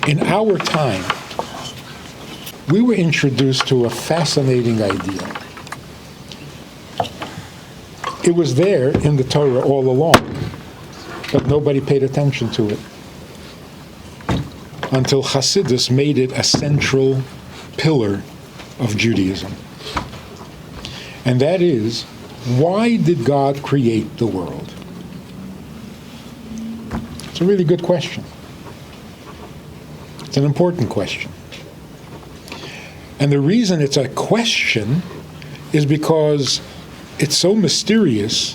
In our time, we were introduced to a fascinating idea. It was there in the Torah all along, but nobody paid attention to it until Hasidus made it a central pillar of Judaism. And that is, why did God create the world? It's a really good question. It's an important question. And the reason it's a question is because it's so mysterious.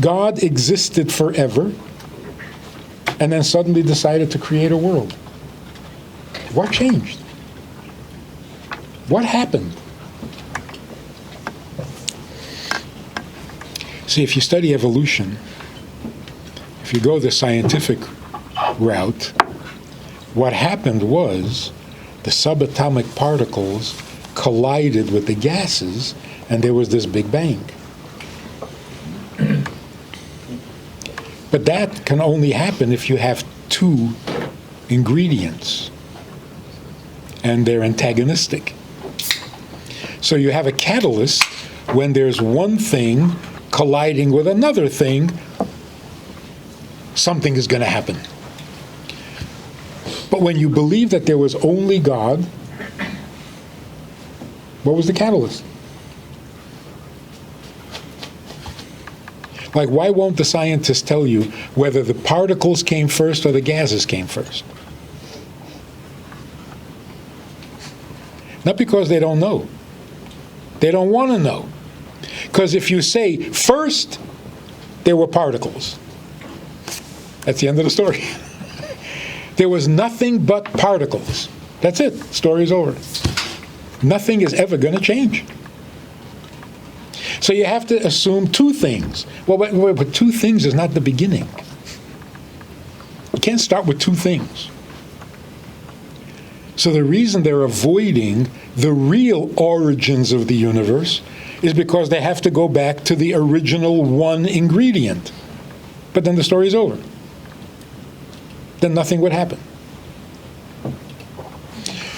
God existed forever and then suddenly decided to create a world. What changed? What happened? See, if you study evolution, if you go the scientific route, what happened was the subatomic particles collided with the gases, and there was this big bang. But that can only happen if you have two ingredients, and they're antagonistic. So you have a catalyst when there's one thing colliding with another thing, something is going to happen. But when you believe that there was only God, what was the catalyst? Like, why won't the scientists tell you whether the particles came first or the gases came first? Not because they don't know. They don't want to know. Because if you say, first, there were particles, that's the end of the story. There was nothing but particles. That's it. Story's over. Nothing is ever going to change. So you have to assume two things. Well, but two things is not the beginning. You can't start with two things. So the reason they're avoiding the real origins of the universe is because they have to go back to the original one ingredient. But then the story's over. Then nothing would happen.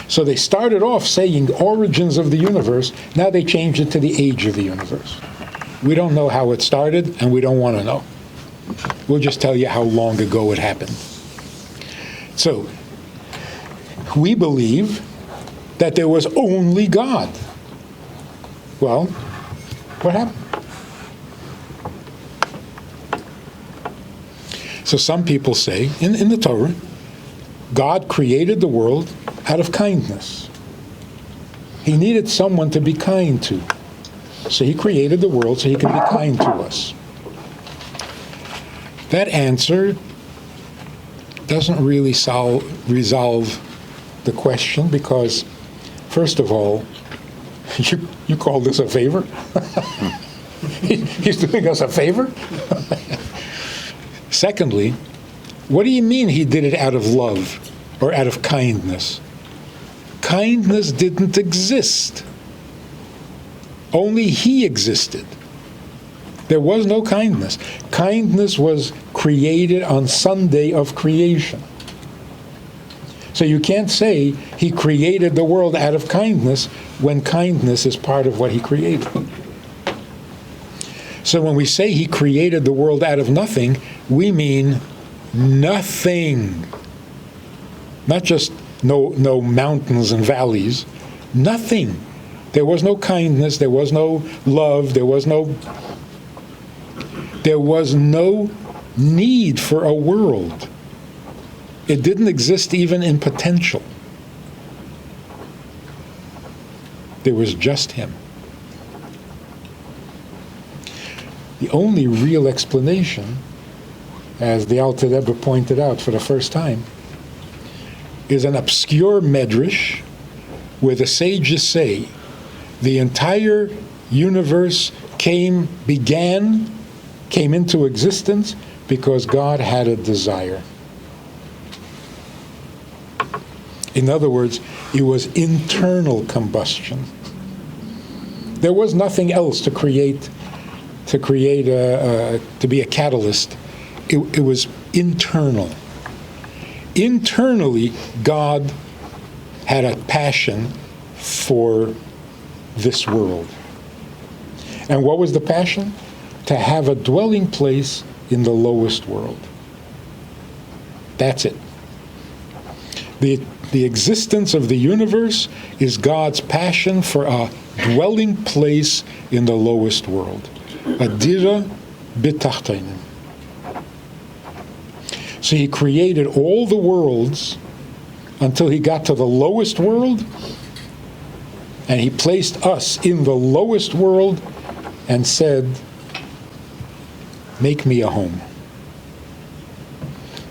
So they started off saying origins of the universe. Now they changed it to the age of the universe. We don't know how it started, and we don't want to know. We'll just tell you how long ago it happened. So we believe that there was only God. Well, what happened? So some people say, in the Torah, God created the world out of kindness. He needed someone to be kind to. So he created the world so he could be kind to us. That answer doesn't really resolve the question because, first of all, you call this a favor? He's doing us a favor? Secondly, what do you mean he did it out of love or out of kindness? Kindness didn't exist. Only he existed. There was no kindness. Kindness was created on Sunday of creation. So you can't say he created the world out of kindness when kindness is part of what he created. So when we say he created the world out of nothing, we mean nothing. Not just no mountains and valleys. Nothing. There was no kindness, there was no love, there was no need for a world. It didn't exist even in potential. There was just him. The only real explanation, as the Alter Rebbe pointed out for the first time, is an obscure medrash where the sages say the entire universe came into existence because God had a desire. In other words, it was internal combustion. There was nothing else to be a catalyst. It was internal. Internally, God had a passion for this world. And what was the passion? To have a dwelling place in the lowest world. That's it. The existence of the universe is God's passion for a dwelling place in the lowest world. Adira b'tachtonim. So he created all the worlds until he got to the lowest world, and he placed us in the lowest world and said, make me a home.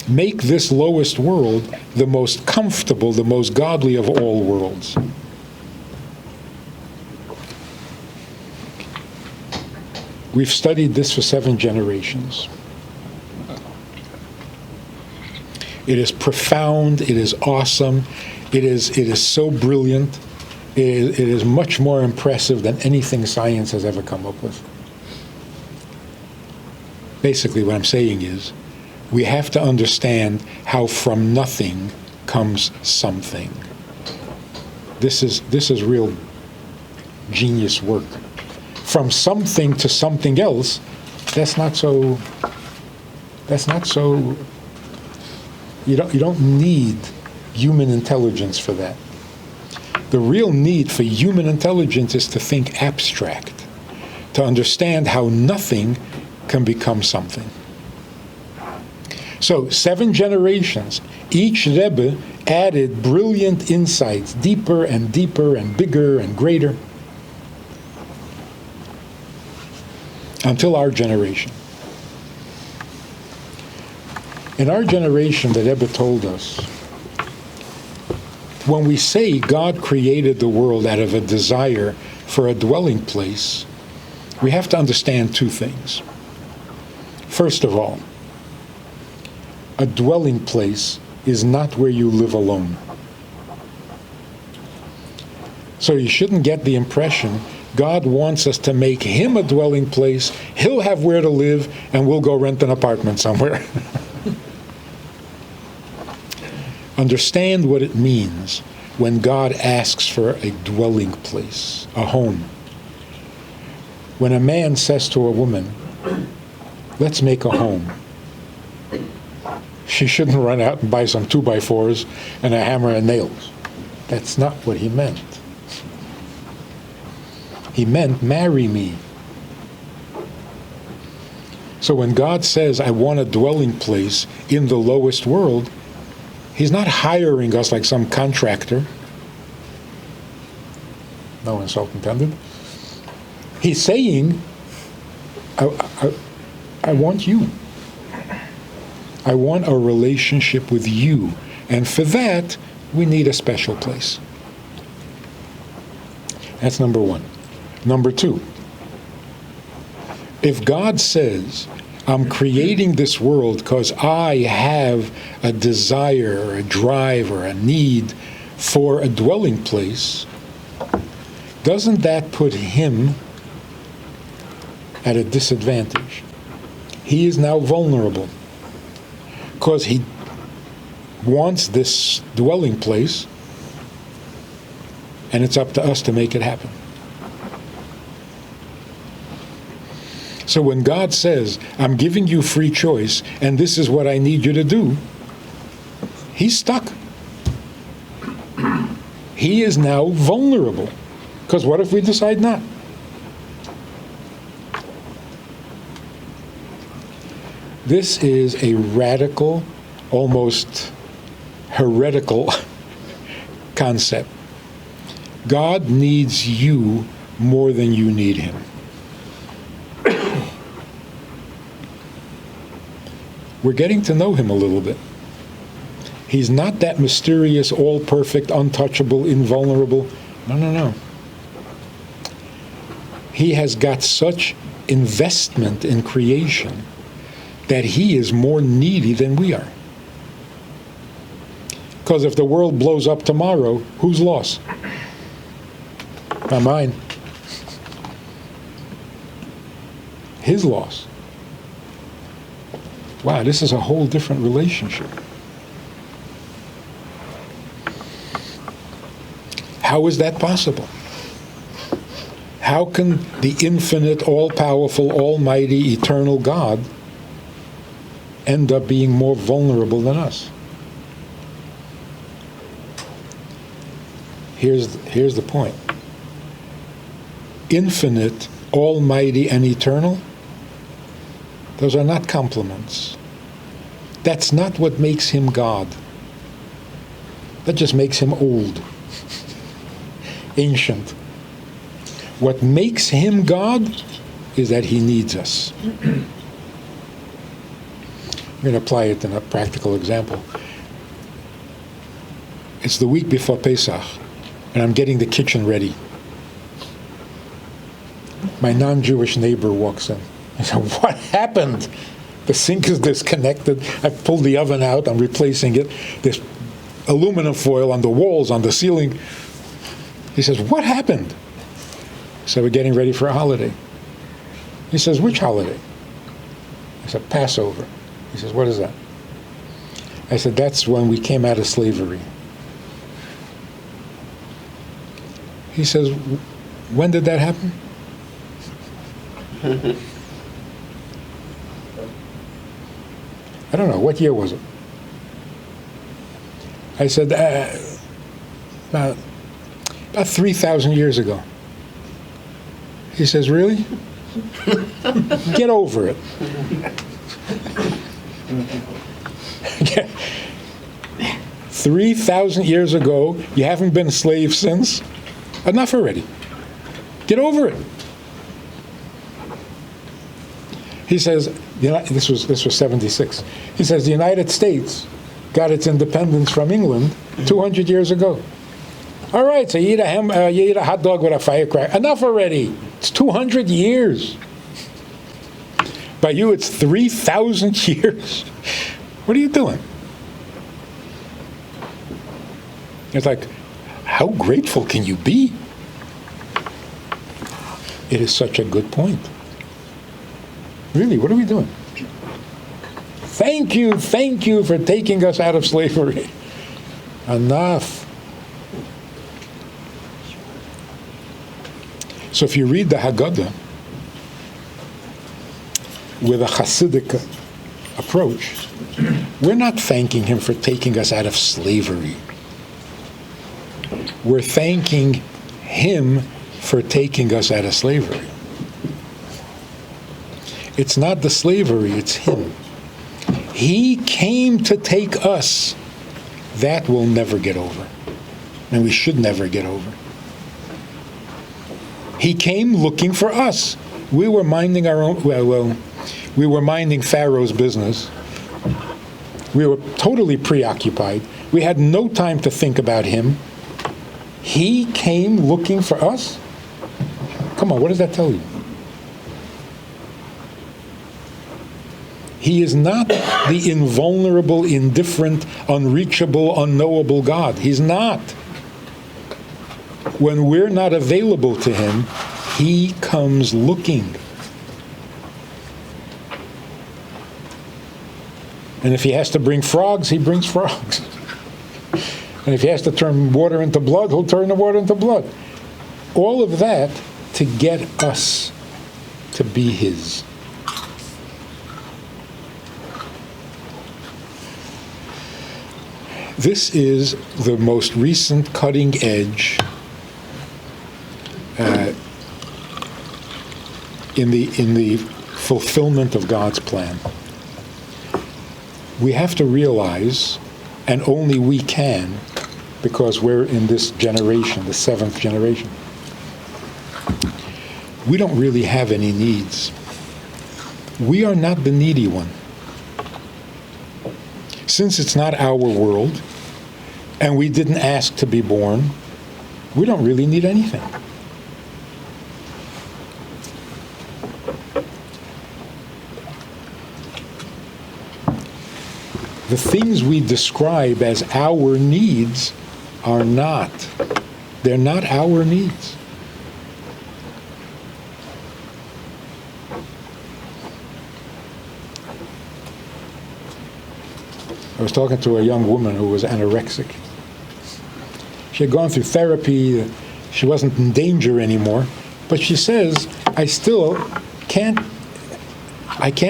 Make this lowest world the most comfortable, the most godly of all worlds. We've studied this for 7 generations. It is profound, it is awesome, it is so brilliant, it is much more impressive than anything science has ever come up with. Basically what I'm saying is, we have to understand how from nothing comes something. This is real genius work. From something to something else, that's not so, you don't need human intelligence for that. The real need for human intelligence is to think abstract, to understand how nothing can become something. So 7 generations, each Rebbe added brilliant insights, deeper and deeper and bigger and greater, until our generation. In our generation, the Rebbe told us, when we say God created the world out of a desire for a dwelling place, we have to understand 2 things. First of all, a dwelling place is not where you live alone. So you shouldn't get the impression God wants us to make him a dwelling place, he'll have where to live, and we'll go rent an apartment somewhere. Understand what it means when God asks for a dwelling place, a home. When a man says to a woman, let's make a home, she shouldn't run out and buy some 2x4s and a hammer and nails. That's not what he meant. He meant, marry me. So when God says, I want a dwelling place in the lowest world, he's not hiring us like some contractor. No insult intended. He's saying, I want you. I want a relationship with you. And for that, we need a special place. That's number 1. Number 2, if God says, I'm creating this world because I have a desire or a drive or a need for a dwelling place, doesn't that put him at a disadvantage? He is now vulnerable because he wants this dwelling place, and it's up to us to make it happen. So when God says, I'm giving you free choice, and this is what I need you to do, he's stuck. He is now vulnerable. Because what if we decide not? This is a radical, almost heretical concept. God needs you more than you need him. We're getting to know him a little bit. He's not that mysterious, all-perfect, untouchable, invulnerable. No. He has got such investment in creation that he is more needy than we are. Because if the world blows up tomorrow, whose loss? Not mine. His loss. Wow, this is a whole different relationship. How is that possible? How can the infinite, all-powerful, almighty, eternal God end up being more vulnerable than us? Here's the point. Infinite, almighty, and eternal, those are not compliments. That's not what makes him God. That just makes him old, ancient. What makes him God is that he needs us. I'm going to apply it in a practical example. It's the week before Pesach, and I'm getting the kitchen ready. My non-Jewish neighbor walks in. I said, "What happened? The sink is disconnected. I pulled the oven out. I'm replacing it. There's aluminum foil on the walls, on the ceiling." He says, "What happened?" So we're getting ready for a holiday. He says, "Which holiday?" I said, "Passover." He says, "What is that?" I said, "That's when we came out of slavery." He says, "When did that happen?" I don't know. What year was it? I said, about 3,000 years ago. He says, "Really?" Get over it. 3,000 years ago, you haven't been a slave since? Enough already. Get over it. He says, this was 76. He says, the United States got its independence from England 200 years ago. All right, so you eat a hot dog with a firecracker. Enough already. It's 200 years. By you, it's 3,000 years. What are you doing? It's like, how grateful can you be? It is such a good point. Really, what are we doing? Thank you for taking us out of slavery. Enough. So if you read the Haggadah with a Hasidic approach, we're not thanking him for taking us out of slavery. We're thanking him for taking us out of slavery. It's not the slavery, it's him. He came to take us. That we'll never get over. And we should never get over. He came looking for us. We were minding our own, we were minding Pharaoh's business. We were totally preoccupied. We had no time to think about him. He came looking for us? Come on, what does that tell you? He is not the invulnerable, indifferent, unreachable, unknowable God. He's not. When we're not available to him, he comes looking. And if he has to bring frogs, he brings frogs. And if he has to turn water into blood, he'll turn the water into blood. All of that to get us to be his. This is the most recent cutting edge in the fulfillment of God's plan. We have to realize, and only we can, because we're in this generation, the seventh generation, we don't really have any needs. We are not the needy one. Since it's not our world, and we didn't ask to be born, we don't really need anything. The things we describe as our needs are not. They're not our needs. I was talking to a young woman who was anorexic. She had gone through therapy. She wasn't in danger anymore. But she says, I still can't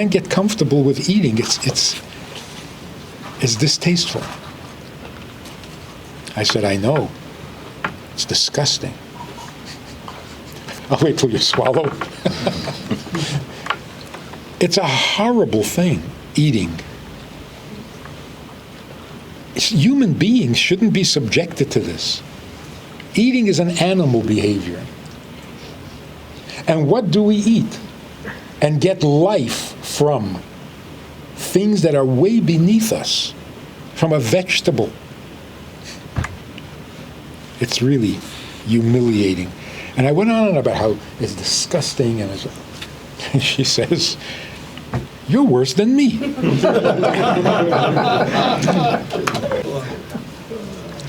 get comfortable with eating. It's distasteful. I said, I know. It's disgusting. I'll wait till you swallow. It's a horrible thing, eating. Human beings shouldn't be subjected to this. Eating is an animal behavior. And what do we eat? And get life from things that are way beneath us, from a vegetable. It's really humiliating. And I went on about how it's disgusting, and she says, you're worse than me.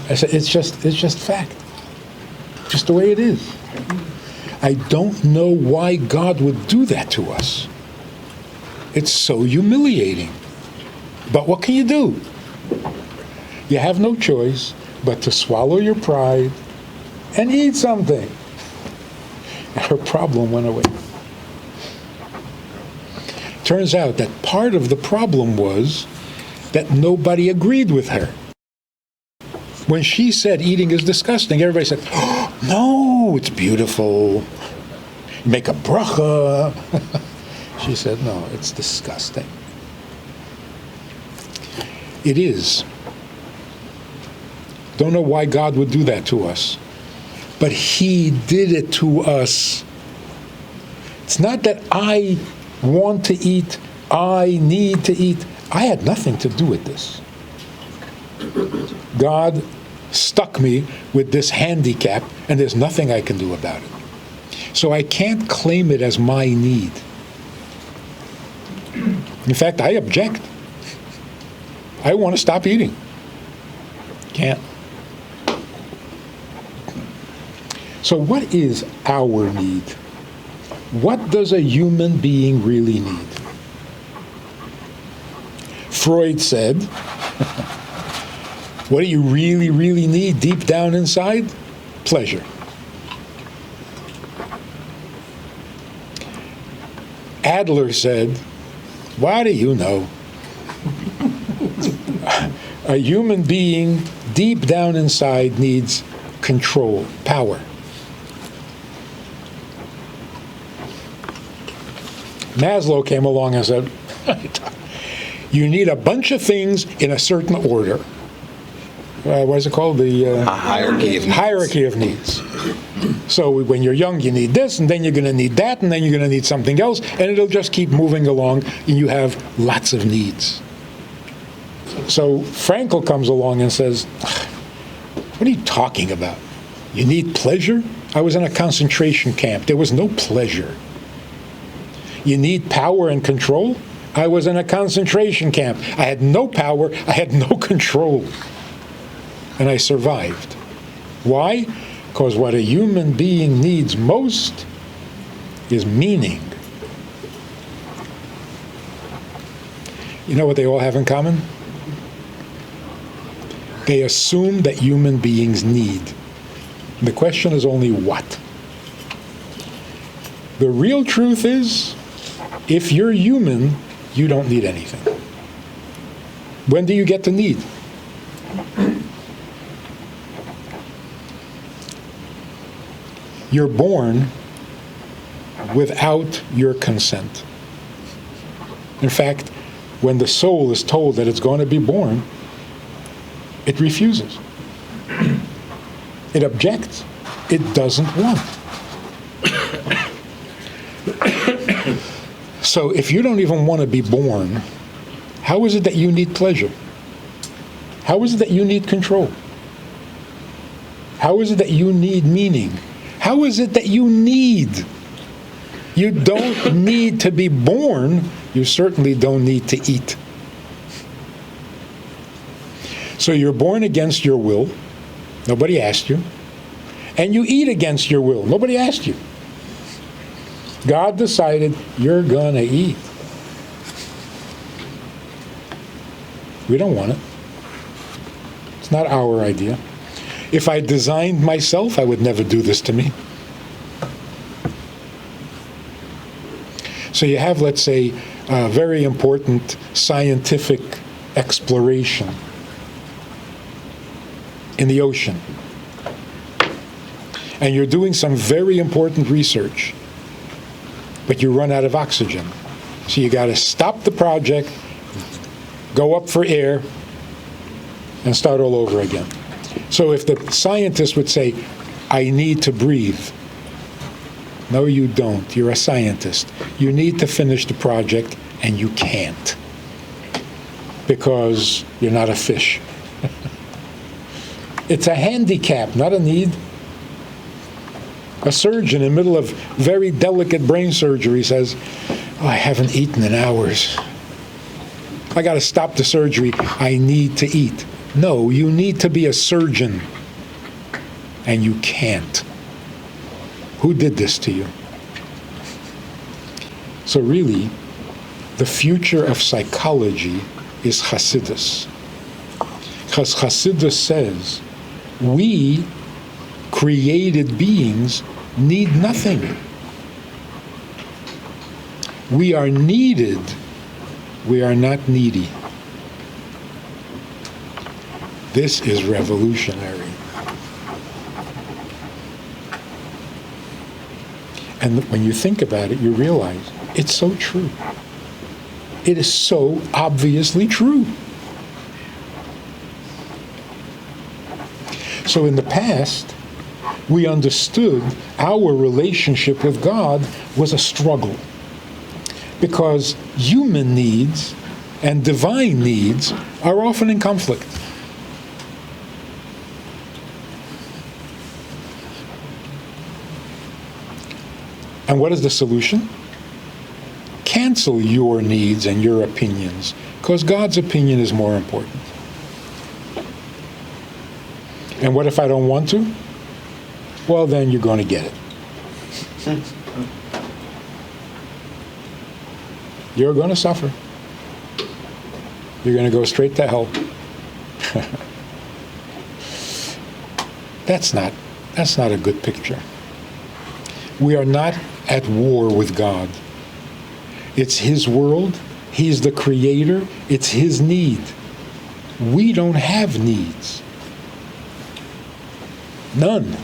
I said, it's just fact. Just the way it is. I don't know why God would do that to us. It's so humiliating. But what can you do? You have no choice but to swallow your pride and eat something. And her problem went away. Turns out that part of the problem was that nobody agreed with her. When she said eating is disgusting, everybody said, oh, no, it's beautiful. You make a bracha. She said, no, it's disgusting. It is. Don't know why God would do that to us. But He did it to us. It's not that I want to eat, I need to eat. I had nothing to do with this. God stuck me with this handicap, and there's nothing I can do about it. So I can't claim it as my need. In fact, I object. I want to stop eating. Can't. So what is our need? What does a human being really need? Freud said, what do you really, really need deep down inside? Pleasure. Adler said, what do you know? A human being deep down inside needs control, power. Maslow came along and said, you need a bunch of things in a certain order. What is it called? A hierarchy of needs. Hierarchy of needs. So when you're young, you need this, and then you're going to need that, and then you're going to need something else, and it'll just keep moving along, and you have lots of needs. So Frankl comes along and says, what are you talking about? You need pleasure? I was in a concentration camp. There was no pleasure. You need power and control? I was in a concentration camp. I had no power. I had no control. And I survived. Why? Because what a human being needs most is meaning. You know what they all have in common? They assume that human beings need. The question is only what? The real truth is, if you're human, you don't need anything. When do you get to need? You're born without your consent. In fact, when the soul is told that it's going to be born, it refuses. It objects. It doesn't want. So if you don't even want to be born, how is it that you need pleasure? How is it that you need control? How is it that you need meaning? How is it that you need? You don't need to be born. You certainly don't need to eat. So you're born against your will. Nobody asked you. And you eat against your will. Nobody asked you. God decided you're going to eat. We don't want it. It's not our idea. If I designed myself, I would never do this to me. So you have, let's say, a very important scientific exploration in the ocean. And you're doing some very important research, but you run out of oxygen. So you got to stop the project, go up for air, and start all over again. So if the scientist would say, I need to breathe. No, you don't. You're a scientist. You need to finish the project, and you can't, because you're not a fish. It's a handicap, not a need. A surgeon in the middle of very delicate brain surgery says, oh, I haven't eaten in hours. I got to stop the surgery. I need to eat. No, you need to be a surgeon, and you can't. Who did this to you? So really, the future of psychology is Hasidus. Because Hasidus says, we created beings need nothing. We are needed. We are not needy. This is revolutionary. And when you think about it, you realize it's so true. It is so obviously true. So in the past, we understood our relationship with God was a struggle, because human needs and divine needs are often in conflict. And what is the solution? Cancel your needs and your opinions, because God's opinion is more important. And what if I don't want to? Well, then you're going to get it. You're going to suffer. You're going to go straight to hell. That's not a good picture. We are not at war with God. It's His world. He's the creator. It's His need. We don't have needs. None.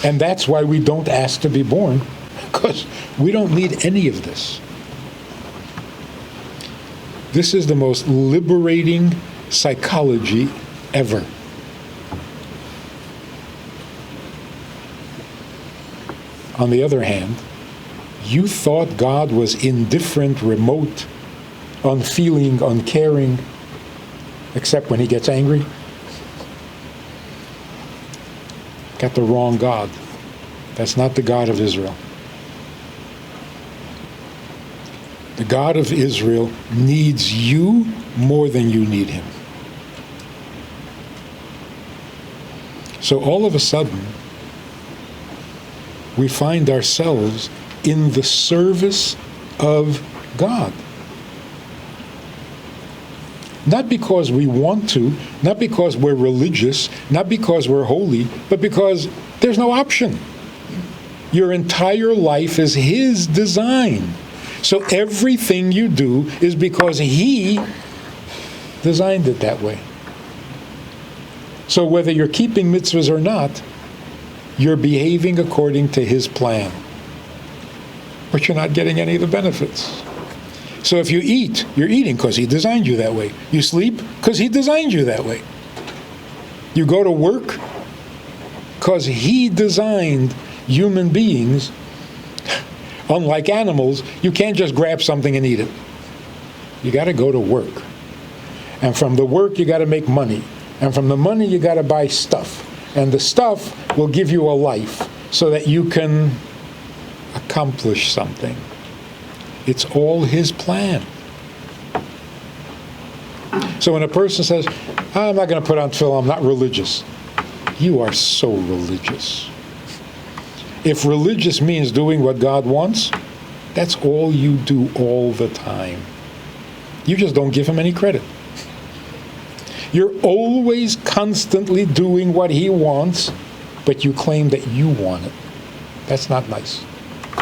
And that's why we don't ask to be born, because we don't need any of this. This is the most liberating psychology ever. On the other hand, you thought God was indifferent, remote, unfeeling, uncaring, except when He gets angry. Got the wrong God. That's not the God of Israel. The God of Israel needs you more than you need Him. So all of a sudden, we find ourselves in the service of God. Not because we want to, not because we're religious, not because we're holy, but because there's no option. Your entire life is His design. So everything you do is because He designed it that way. So whether you're keeping mitzvahs or not, you're behaving according to His plan. But you're not getting any of the benefits. So if you eat, you're eating because He designed you that way. You sleep because He designed you that way. You go to work because He designed human beings. Unlike animals, you can't just grab something and eat it. You got to go to work. And from the work, you got to make money. And from the money, you got to buy stuff. And the stuff will give you a life so that you can accomplish something. It's all His plan. So when a person says, I'm not going to put on tefillin, I'm not religious. You are so religious. If religious means doing what God wants, that's all you do all the time. You just don't give Him any credit. You're always constantly doing what he wants, but you claim that you want it. That's not nice.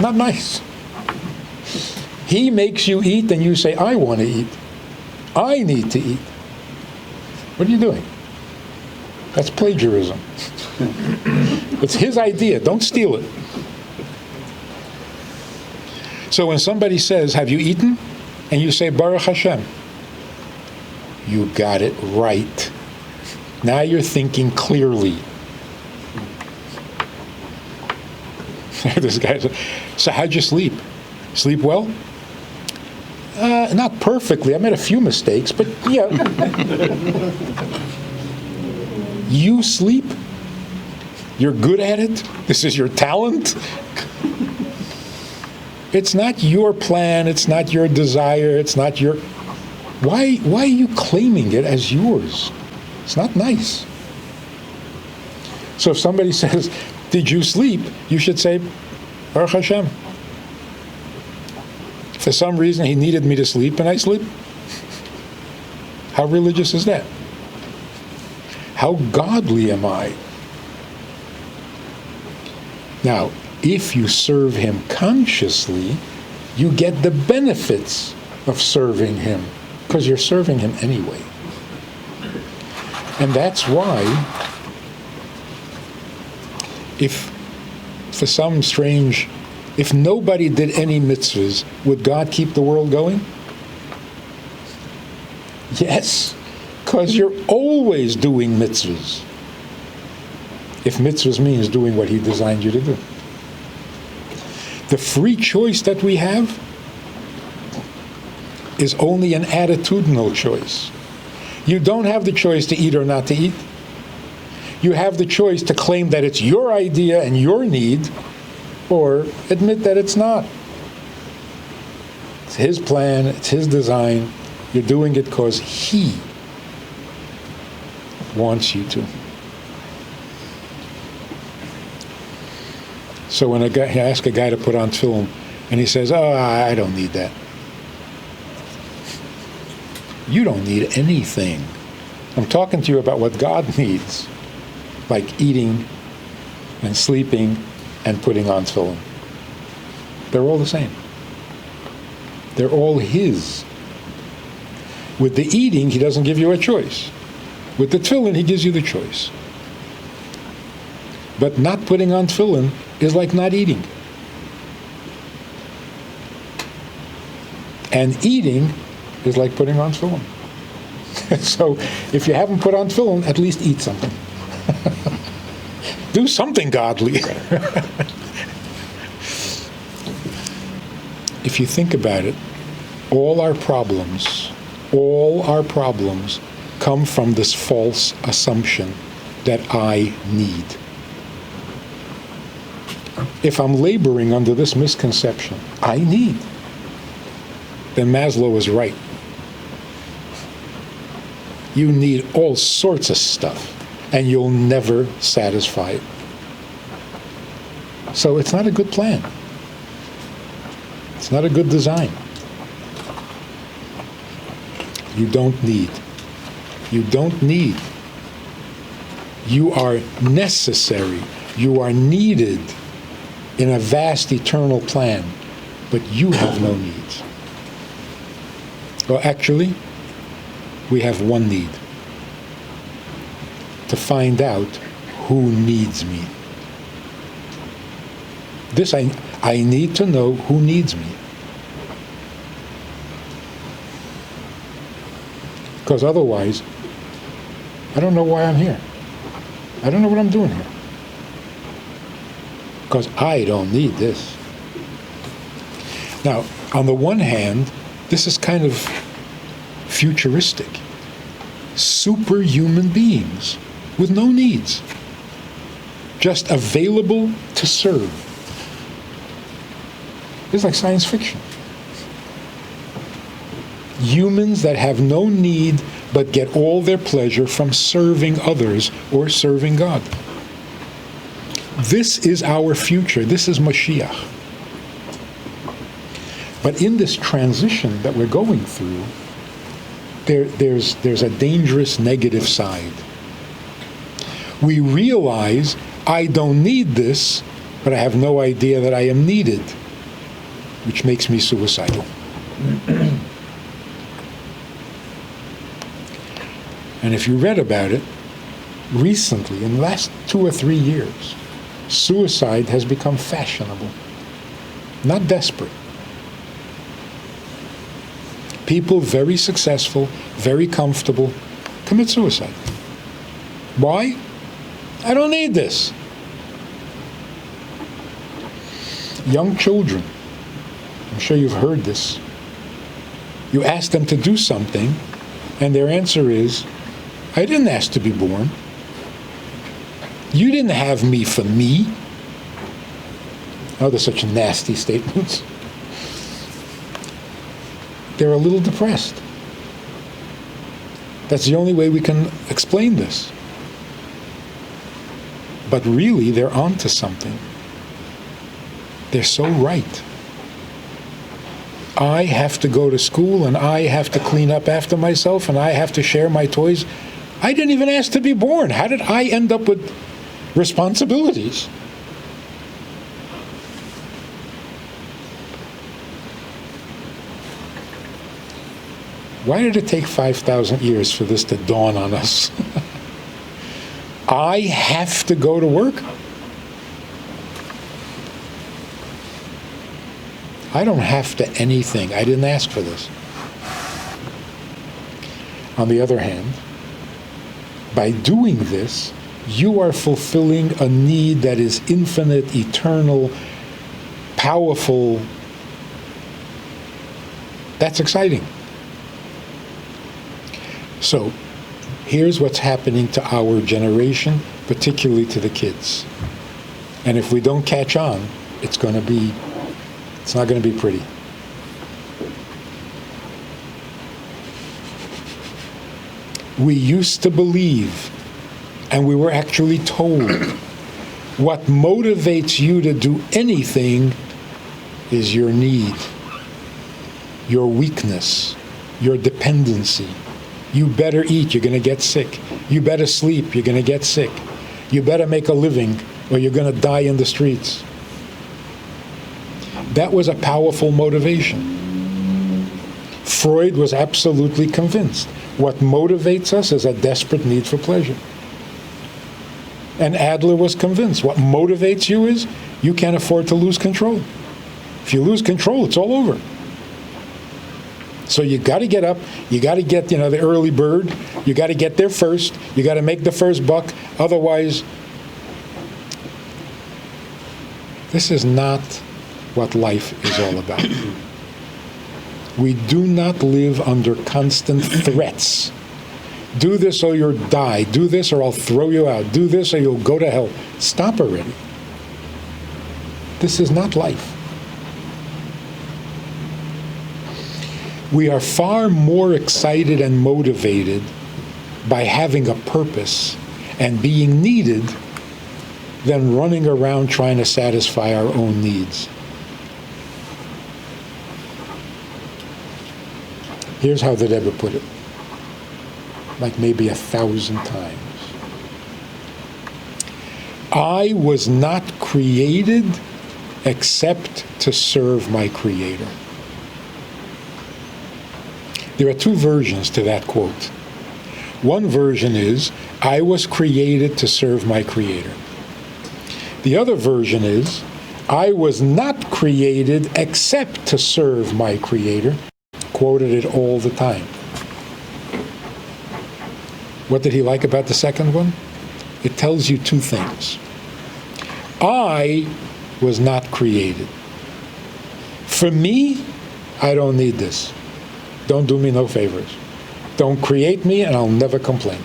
Not nice. He makes you eat and you say, I want to eat. I need to eat. What are you doing? That's plagiarism. It's his idea. Don't steal it. So when somebody says, have you eaten? And you say, Baruch Hashem, you got it right. Now you're thinking clearly. This guy said, so how'd you sleep? Sleep well? Not perfectly. I made a few mistakes, but yeah. You sleep? You're good at it? This is your talent? It's not your plan. It's not your desire. It's not your... Why are you claiming it as yours? It's not nice. So if somebody says, did you sleep? You should say, Baruch Hashem. For some reason, he needed me to sleep, and I sleep. How religious is that? How godly am I? Now, if you serve him consciously, you get the benefits of serving him, because you're serving him anyway. And that's why, if nobody did any mitzvahs, would God keep the world going? Yes, because you're always doing mitzvahs. If mitzvahs means doing what he designed you to do. The free choice that we have is only an attitudinal choice. You don't have the choice to eat or not to eat. You have the choice to claim that it's your idea and your need, or admit that it's not. It's his plan, it's his design. You're doing it because he wants you to. So when I ask a guy to put on tefillin, and he says, oh, I don't need that. You don't need anything. I'm talking to you about what God needs, like eating and sleeping and putting on tefillin. They're all the same. They're all his. With the eating, he doesn't give you a choice. With the tefillin, he gives you the choice. But not putting on tefillin is like not eating. And eating is like putting on tefillin. So if you haven't put on tefillin, at least eat something. Do something godly. If you think about it, all our problems come from this false assumption that I need. If I'm laboring under this misconception, I need, then Maslow is right. You need all sorts of stuff, and you'll never satisfy it. So it's not a good plan. It's not a good design. You don't need. You don't need. You are necessary. You are needed in a vast eternal plan, but you have no needs. Well, actually, we have one need: to find out who needs me. This I need to know who needs me. Because otherwise, I don't know why I'm here. I don't know what I'm doing here. Because I don't need this. Now, on the one hand, this is kind of futuristic. Superhuman beings with no needs, just available to serve. It's like science fiction. Humans that have no need but get all their pleasure from serving others or serving God. This is our future. This is Mashiach. But in this transition that we're going through, there's a dangerous negative side. We realize I don't need this, but I have no idea that I am needed, which makes me suicidal. And if you read about it, recently, in the last 2 or 3 years, suicide has become fashionable, not desperate. People very successful, very comfortable, commit suicide. Why? I don't need this. Young children, I'm sure you've heard this. You ask them to do something, and their answer is, I didn't ask to be born. You didn't have me for me. Oh, they're such nasty statements. They're a little depressed. That's the only way we can explain this. But really, they're onto something. They're so right. I have to go to school, and I have to clean up after myself, and I have to share my toys. I didn't even ask to be born. How did I end up with responsibilities? Why did it take 5,000 years for this to dawn on us? I have to go to work? I don't have to anything. I didn't ask for this. On the other hand, by doing this, you are fulfilling a need that is infinite, eternal, powerful. That's exciting. So, here's what's happening to our generation, particularly to the kids. And if we don't catch on, it's not going to be pretty. We used to believe, and we were actually told, what motivates you to do anything is your need, your weakness, your dependency. You better eat, you're going to get sick. You better sleep, you're going to get sick. You better make a living, or you're going to die in the streets. That was a powerful motivation. Freud was absolutely convinced. What motivates us is a desperate need for pleasure. And Adler was convinced. What motivates you is you can't afford to lose control. If you lose control, it's all over. So you got to get up. You got to get, the early bird. You got to get there first. You got to make the first buck. Otherwise, this is not what life is all about. We do not live under constant threats. Do this or you'll die. Do this or I'll throw you out. Do this or you'll go to hell. Stop already. This is not life. We are far more excited and motivated by having a purpose and being needed than running around trying to satisfy our own needs. Here's how the Rebbe put it, like maybe 1,000 times. I was not created except to serve my Creator. There are two versions to that quote. One version is, I was created to serve my Creator. The other version is, I was not created except to serve my Creator. Quoted it all the time. What did he like about the second one? It tells you two things. I was not created. For me, I don't need this. Don't do me no favors. Don't create me and I'll never complain.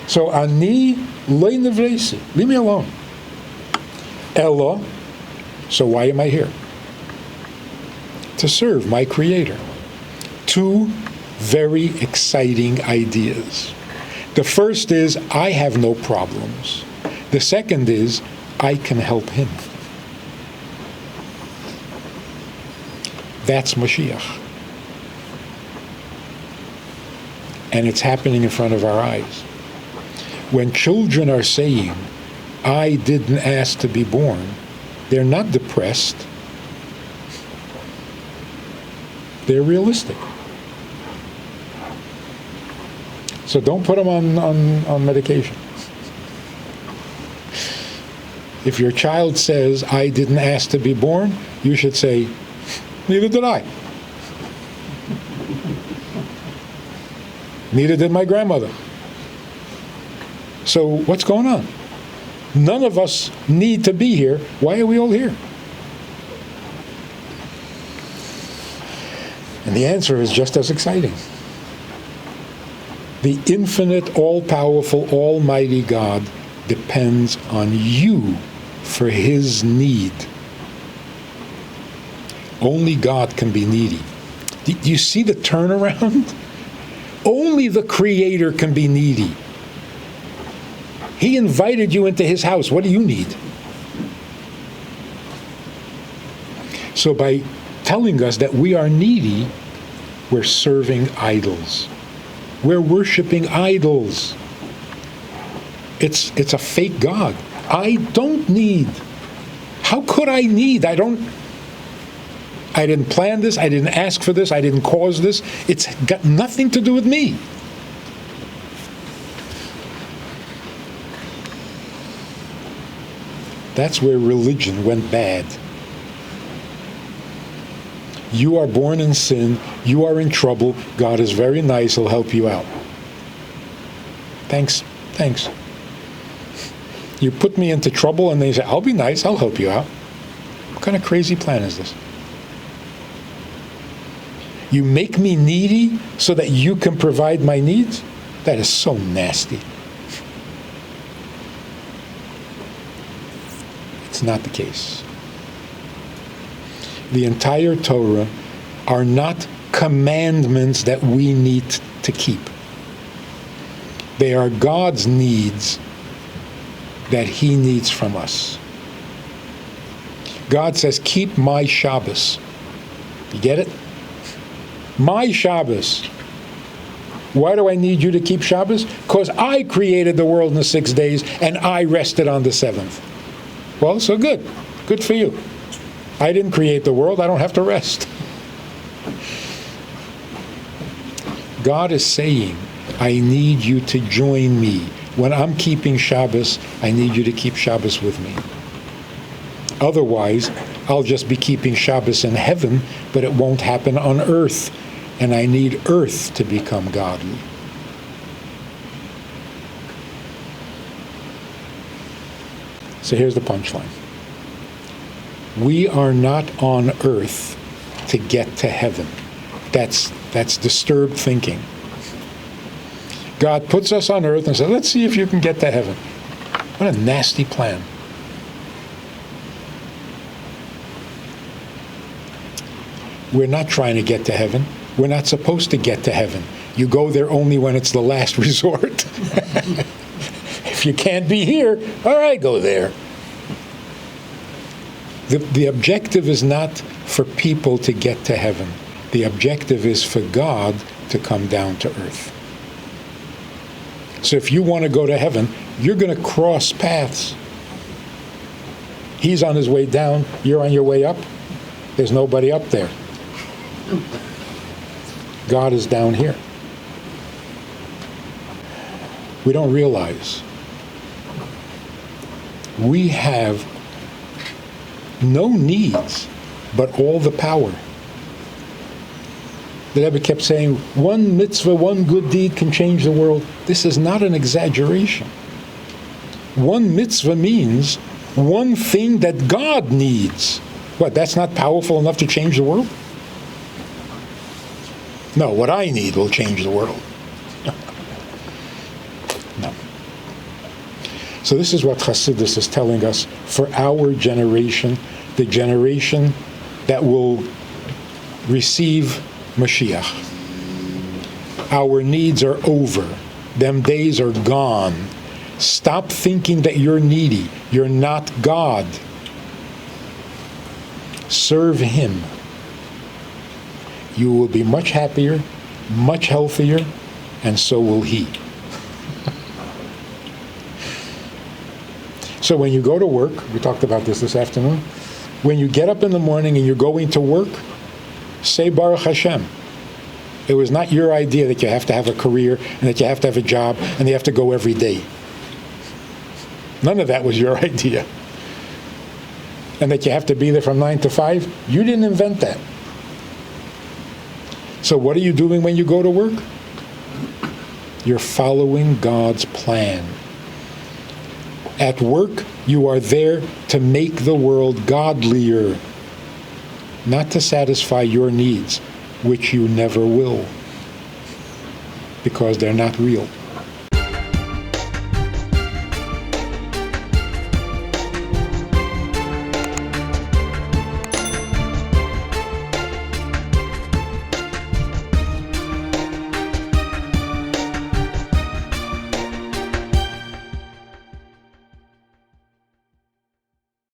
So, ani lo nevresi. Leave me alone. Ella, so why am I here? To serve my Creator. Two very exciting ideas. The first is, I have no problems. The second is, I can help Him. That's Mashiach. And it's happening in front of our eyes. When children are saying, I didn't ask to be born, they're not depressed. They're realistic. So don't put them on medication. If your child says, I didn't ask to be born, you should say, neither did I. Neither did my grandmother. So what's going on? None of us need to be here. Why are we all here? And the answer is just as exciting. The infinite, all-powerful, almighty God depends on you for his need. Only God can be needy. Do you see the turnaround? Only the Creator can be needy. He invited you into his house. What do you need? So by telling us that we are needy, we're serving idols. We're worshiping idols. It's a fake God. I don't need. How could I need? I didn't plan this. I didn't ask for this. I didn't cause this. It's got nothing to do with me. That's where religion went bad. You are born in sin. You are in trouble. God is very nice. He'll help you out. Thanks. You put me into trouble and they say, I'll be nice. I'll help you out. What kind of crazy plan is this? You make me needy so that you can provide my needs? That is so nasty. It's not the case. The entire Torah are not commandments that we need to keep. They are God's needs that he needs from us. God says, keep my Shabbos. You get it? My Shabbos. Why do I need you to keep Shabbos? Because I created the world in the 6 days and I rested on the 7th. Well, so good. Good for you. I didn't create the world. I don't have to rest. God is saying, I need you to join me. When I'm keeping Shabbos, I need you to keep Shabbos with me. Otherwise, I'll just be keeping Shabbos in heaven, but it won't happen on earth. And I need earth to become godly. So here's the punchline. We are not on earth to get to heaven. That's disturbed thinking. God puts us on earth and says, let's see if you can get to heaven. What a nasty plan. We're not trying to get to heaven. We're not supposed to get to heaven. You go there only when it's the last resort. If you can't be here, all right, go there. The objective is not for people to get to heaven. The objective is for God to come down to earth. So if you want to go to heaven, you're going to cross paths. He's on his way down. You're on your way up. There's nobody up there. God is down here. We don't realize we have no needs, but all the power. The Rebbe kept saying, one mitzvah, one good deed can change the world. This is not an exaggeration. One mitzvah means one thing that God needs. What, that's not powerful enough to change the world? No, what I need will change the world. No. So this is what Chassidus is telling us for our generation, the generation that will receive Mashiach. Our needs are over. Them days are gone. Stop thinking that you're needy. You're not God. Serve him. You will be much happier, much healthier, and so will he. So when you go to work, we talked about this afternoon, when you get up in the morning and you're going to work, say Baruch Hashem. It was not your idea that you have to have a career and that you have to have a job and you have to go every day. None of that was your idea. And that you have to be there from 9 to 5, you didn't invent that. So what are you doing when you go to work? You're following God's plan. At work, you are there to make the world godlier, not to satisfy your needs, which you never will, because they're not real.